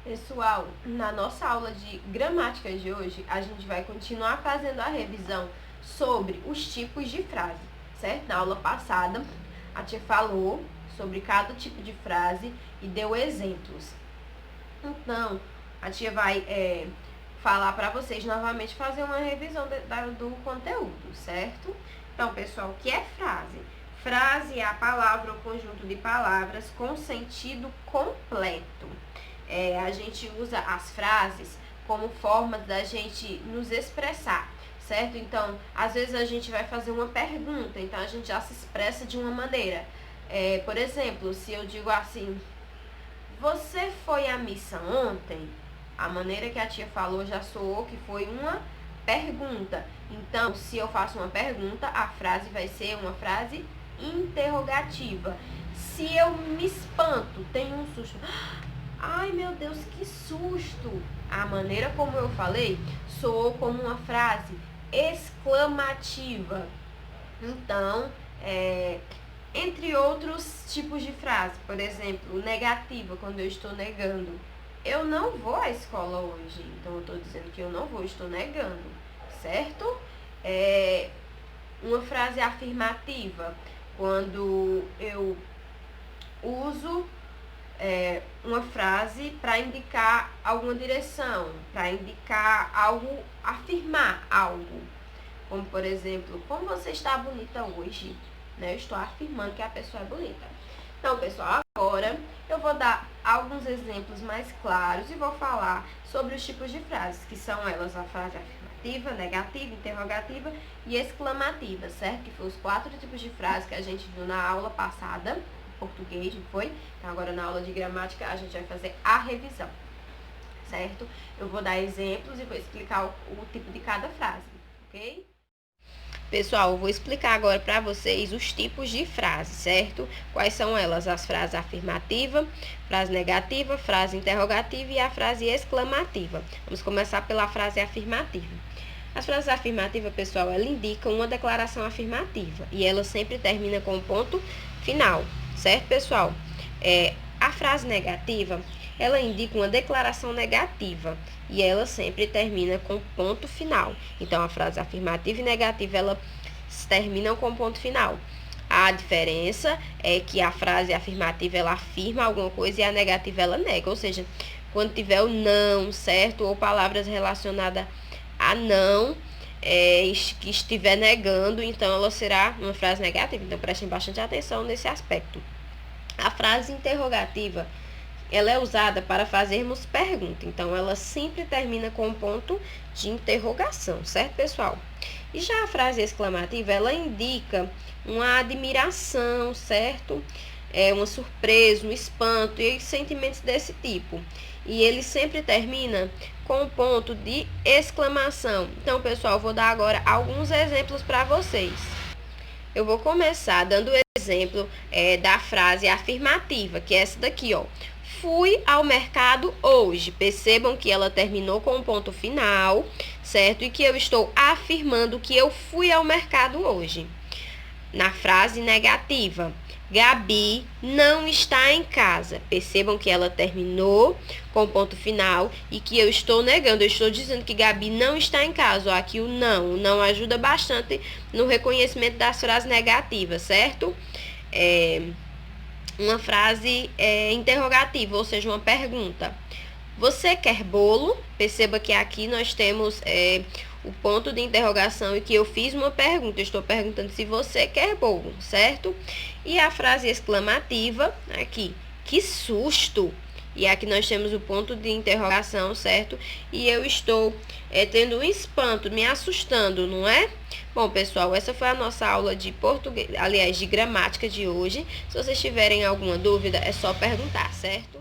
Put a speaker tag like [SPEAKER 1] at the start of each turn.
[SPEAKER 1] Pessoal, na nossa aula de gramática de hoje, a gente vai continuar fazendo a revisão sobre os tipos de frase, certo? Na aula passada, a tia falou sobre cada tipo de frase e deu exemplos. Então, a tia vai falar para vocês novamente fazer uma revisão do conteúdo, certo? Então, pessoal, o que é frase? Frase é a palavra ou conjunto de palavras com sentido completo. A gente usa as frases como forma da gente nos expressar, certo? Então, às vezes a gente vai fazer uma pergunta, então a gente já se expressa de uma maneira. Por exemplo, se eu digo assim, você foi à missa ontem? A maneira que a tia falou já soou que foi uma pergunta. Então, se eu faço uma pergunta, a frase vai ser uma frase interrogativa. Se eu me espanto, tenho um susto. Ai, meu Deus, que susto! A maneira como eu falei soou como uma frase exclamativa. Então, entre outros tipos de frase, por exemplo, negativa, quando eu estou negando. Eu não vou à escola hoje, então eu estou dizendo que eu não vou, estou negando, certo? Uma frase afirmativa, quando eu uso uma frase para indicar alguma direção, para indicar algo, afirmar algo. Como, por exemplo, como você está bonita hoje? Eu estou afirmando que a pessoa é bonita. Então, pessoal, agora eu vou dar alguns exemplos mais claros e vou falar sobre os tipos de frases, que são elas a frase afirmativa, negativa, interrogativa e exclamativa, certo? Que foram os 4 tipos de frases que a gente viu na aula passada, português, não foi? Então, agora na aula de gramática a gente vai fazer a revisão, certo? Eu vou dar exemplos e vou explicar o tipo de cada frase, ok? Pessoal, eu vou explicar agora para vocês os tipos de frase, certo? Quais são elas? As frases afirmativa, frase negativa, frase interrogativa e a frase exclamativa. Vamos começar pela frase afirmativa. As frases afirmativas, pessoal, ela indica uma declaração afirmativa e ela sempre termina com um ponto final, certo, pessoal? A frase negativa, ela indica uma declaração negativa e ela sempre termina com ponto final. Então, a frase afirmativa e negativa, ela terminam com ponto final. A diferença é que a frase afirmativa, ela afirma alguma coisa e a negativa, ela nega. Ou seja, quando tiver o não, certo? Ou palavras relacionadas a não, que estiver negando, então ela será uma frase negativa. Então, prestem bastante atenção nesse aspecto. A frase interrogativa, ela é usada para fazermos pergunta. Então, ela sempre termina com um ponto de interrogação, certo, pessoal? E já a frase exclamativa, ela indica uma admiração, certo? Uma surpresa, um espanto e sentimentos desse tipo. E ele sempre termina com um ponto de exclamação. Então, pessoal, eu vou dar agora alguns exemplos para vocês. Eu vou começar dando o exemplo da frase afirmativa, que é essa daqui, ó. Fui ao mercado hoje. Percebam que ela terminou com um ponto final, certo? E que eu estou afirmando que eu fui ao mercado hoje. Na frase negativa, Gabi não está em casa. Percebam que ela terminou com ponto final e que eu estou negando. Eu estou dizendo que Gabi não está em casa. Ó, aqui o não ajuda bastante no reconhecimento das frases negativas, certo? Uma frase interrogativa, ou seja, uma pergunta. Você quer bolo? Perceba que aqui nós temos o ponto de interrogação e que eu fiz uma pergunta. Eu estou perguntando se você quer bolo, certo? E a frase exclamativa, aqui, que susto! E aqui nós temos o ponto de interrogação, certo? E eu estou tendo um espanto, me assustando, não é? Bom, pessoal, essa foi a nossa aula de português, aliás, de gramática de hoje. Se vocês tiverem alguma dúvida, é só perguntar, certo?